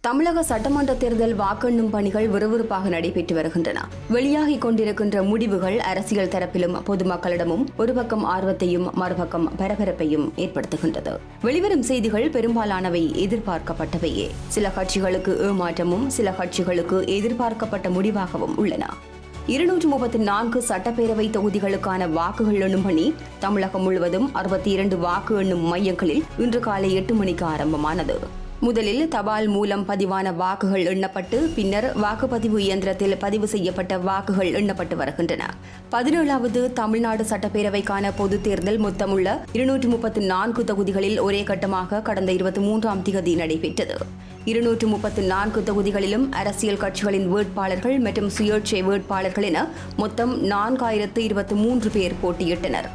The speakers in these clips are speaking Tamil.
தமிழக சட்டமன்ற தேர்தல் வாக்கெண்ணும் பணிகள் விறுவிறுப்பாக நடைபெற்று வருகின்றன. வெளியாகிக் கொண்டிருக்கின்ற முடிவுகள் அரசியல் தரப்பிலும் பொதுமக்களிடமும் ஒரு பக்கம் ஆர்வத்தையும் மறுபக்கம் பரபரப்பையும் ஏற்படுத்துகின்றது. வெளிவரும் செய்திகள் பெரும்பாலானவை எதிர்பார்க்கப்பட்டவையே. சில கட்சிகளுக்கு ஏமாற்றமும் சில கட்சிகளுக்கு எதிர்பார்க்கப்பட்ட முடிவாகவும் உள்ளன. 234 சட்டப்பேரவை தொகுதிகளுக்கான வாக்குகள் எண்ணும் பணி தமிழகம் முழுவதும் 62 வாக்கு எண்ணும் மையங்களில் இன்று காலை 8 மணிக்கு ஆரம்பமானது. முதலில் தபால் மூலம் பதிவான வாக்குகள் எண்ணப்பட்டு பின்னர் வாக்குப்பதிவு இயந்திரத்தில் பதிவு செய்யப்பட்ட வாக்குகள் எண்ணப்பட்டு வருகின்றன. 17வது தமிழ்நாடு சட்டப்பேரவைக்கான பொதுத் தேர்தல் மொத்தமுள்ள 234 தொகுதிகளில் ஒரே கட்டமாக கடந்த 23ஆம் தேதி நடைபெற்றது. 234 தொகுதிகளிலும் அரசியல் கட்சிகளின் வேட்பாளர்கள் மற்றும் சுயேட்சை வேட்பாளர்கள் என மொத்தம் 4023 பேர் போட்டியிட்டனர்.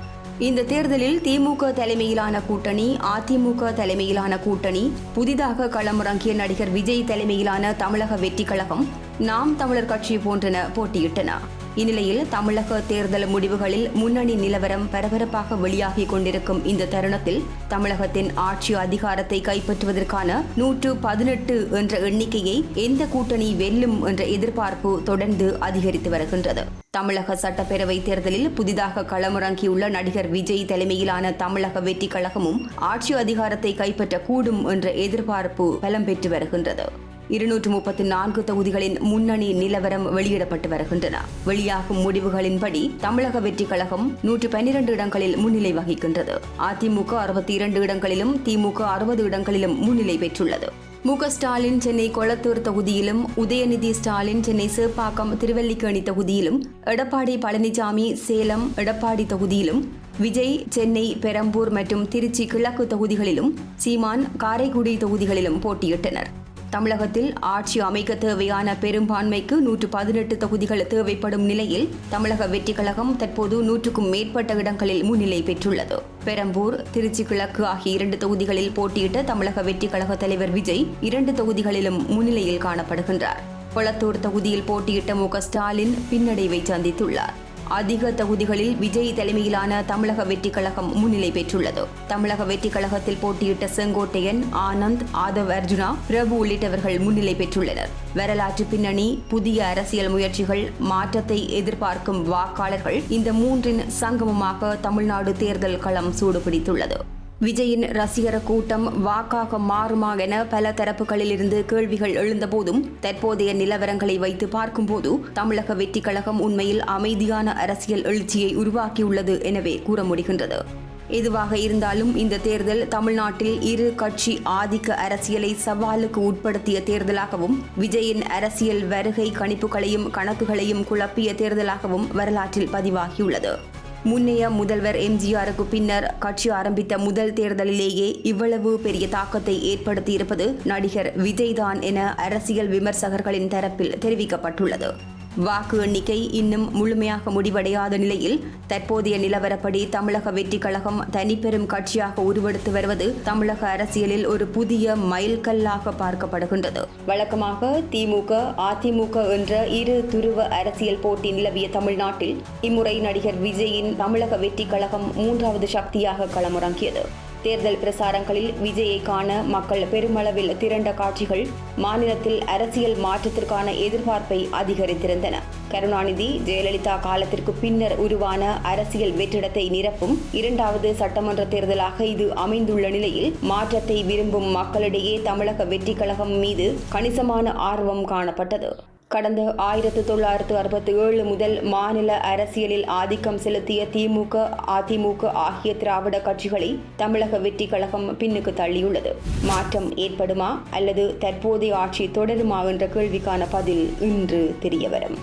இந்த தேர்தலில் திமுக தலைமையிலான கூட்டணி, அதிமுக தலைமையிலான கூட்டணி, புதிதாக களமிறங்கிய நடிகர் விஜய் தலைமையிலான தமிழக வெற்றி கழகம், நாம் தமிழர் கட்சி போன்றன போட்டியிட்டன. இந்நிலையில் தமிழக தேர்தல் முடிவுகளில் முன்னணி நிலவரம் பரபரப்பாக வெளியாகிக் கொண்டிருக்கும் இந்த தருணத்தில் தமிழகத்தின் ஆட்சி அதிகாரத்தை கைப்பற்றுவதற்கான 118 என்ற எண்ணிக்கையை எந்த கூட்டணி வெல்லும் என்ற எதிர்பார்ப்பு தொடர்ந்து அதிகரித்து வருகின்றது. தமிழக சட்டப்பேரவை தேர்தலில் புதிதாக களமிறங்கியுள்ள நடிகர் விஜய் தலைமையிலான தமிழக வெற்றி கழகமும் ஆட்சி அதிகாரத்தை கைப்பற்றக்கூடும் என்ற எதிர்பார்ப்பு பலம் பெற்று வருகின்றது. 234 தொகுதிகளின் முன்னணி நிலவரம் வெளியிடப்பட்டு வருகின்றன. வெளியாகும் முடிவுகளின்படி தமிழக வெற்றி கழகம் 112 இடங்களில் முன்னிலை வகிக்கின்றது. அதிமுக 62 இடங்களிலும் திமுக 60 இடங்களிலும் முன்னிலை பெற்றுள்ளது. மு.க. ஸ்டாலின் சென்னை கொளத்தூர் தொகுதியிலும், உதயநிதி ஸ்டாலின் சென்னை சேப்பாக்கம் திருவல்லிக்கேணி தொகுதியிலும், எடப்பாடி பழனிசாமி சேலம் எடப்பாடி தொகுதியிலும், விஜய் சென்னை பெரம்பூர் மற்றும் திருச்சி கிழக்கு தொகுதிகளிலும், சீமான் காரைக்குடி தொகுதிகளிலும் போட்டியிட்டனர். தமிழகத்தில் ஆட்சி அமைக்க தேவையான பெரும்பான்மைக்கு 118 தொகுதிகள் தேவைப்படும் நிலையில் தமிழக வெற்றி கழகம் தற்போது 100க்கும் மேற்பட்ட இடங்களில் முன்னிலை பெற்றுள்ளது. பெரம்பூர், திருச்சி கிழக்கு ஆகிய 2 தொகுதிகளில் போட்டியிட்ட தமிழக வெற்றி கழக தலைவர் விஜய் 2 தொகுதிகளிலும் முன்னிலையில் காணப்படுகின்றார். கொளத்தூர் தொகுதியில் போட்டியிட்ட மு.க. ஸ்டாலின் பின்னடைவை சந்தித்துள்ளார். அதிக தொகுதிகளில் விஜய் தலைமையிலான தமிழக வெற்றி கழகம் முன்னிலை பெற்றுள்ளது. தமிழக வெற்றி கழகத்தில் போட்டியிட்ட செங்கோட்டையன், ஆனந்த், ஆதவ் அர்ஜுனா, பிரபு உள்ளிட்டவர்கள் முன்னிலை பெற்றுள்ளனர். வரலாற்று பின்னணி, புதிய அரசியல் முயற்சிகள், மாற்றத்தை எதிர்பார்க்கும் வாக்காளர்கள் இந்த மூன்றின் சங்கமமாக தமிழ்நாடு தேர்தல் களம் சூடுபிடித்துள்ளது. விஜயின் ரசிகர் கூட்டம் வாக்காக மாறுமா என பல தரப்புகளில் இருந்து கேள்விகள் எழுந்தபோதும் தற்போதைய நிலவரங்களை வைத்து பார்க்கும்போது தமிழக வெற்றி கழகம் உண்மையில் அமைதியான அரசியல் எழுச்சியை உருவாக்கியுள்ளது எனவே கூற முடிகின்றது. எதுவாக இருந்தாலும் இந்த தேர்தல் தமிழ்நாட்டில் இரு கட்சி ஆதிக்க அரசியலை சவாலுக்கு உட்படுத்திய தேர்தலாகவும் விஜயின் அரசியல் வருகை கணிப்புகளையும் கணக்குகளையும் குழப்பிய தேர்தலாகவும் வரலாற்றில் பதிவாகியுள்ளது. முன்னைய முதல்வர் எம்ஜிஆருக்கு பின்னர் கட்சி ஆரம்பித்த முதல் தேர்தலிலேயே இவ்வளவு பெரிய தாக்கத்தை ஏற்படுத்தியிருப்பது நடிகர் விஜய்தான் என அரசியல் விமர்சகர்களின் தரப்பில் தெரிவிக்கப்பட்டுள்ளது. வாக்கு எண்ணிக்கை இன்னும் முழுமையாக முடிவடையாத நிலையில் தற்போதைய நிலவரப்படி தமிழக வெற்றி கழகம் தனிப்பெரும் கட்சியாக உருவெடுத்து வருவது தமிழக அரசியலில் ஒரு புதிய மைல்கல்லாக பார்க்கப்படுகின்றது. வழக்கமாக திமுக, அதிமுக என்ற இரு துருவ அரசியல் போட்டி நிலவிய தமிழ்நாட்டில் இம்முறை நடிகர் விஜயின் தமிழக வெற்றி கழகம் 3வது சக்தியாக களமிறங்கியது. தேர்தல் பிரசாரங்களில் விஜயை காண மக்கள் பெருமளவில் திரண்ட காட்சிகள் மாநிலத்தில் அரசியல் மாற்றத்திற்கான எதிர்பார்ப்பை அதிகரித்திருந்தன. கருணாநிதி, ஜெயலலிதா காலத்திற்கு பின்னர் உருவான அரசியல் வெற்றிடத்தை நிரப்பும் 2வது சட்டமன்ற தேர்தலாக இது அமைந்துள்ள நிலையில் மாற்றத்தை விரும்பும் மக்களிடையே தமிழக வெற்றி கழகம் மீது கணிசமான ஆர்வம் காணப்பட்டது. கடந்த 1967 முதல் மாநில அரசியலில் ஆதிக்கம் செலுத்திய திமுக, அதிமுக ஆகிய திராவிட கட்சிகளை தமிழக வெற்றி கழகம் பின்னுக்கு தள்ளியுள்ளது. மாற்றம் ஏற்படுமா அல்லது தற்போதைய ஆட்சி தொடருமா என்ற கேள்விக்கான பதில் இன்று தெரியவரும்.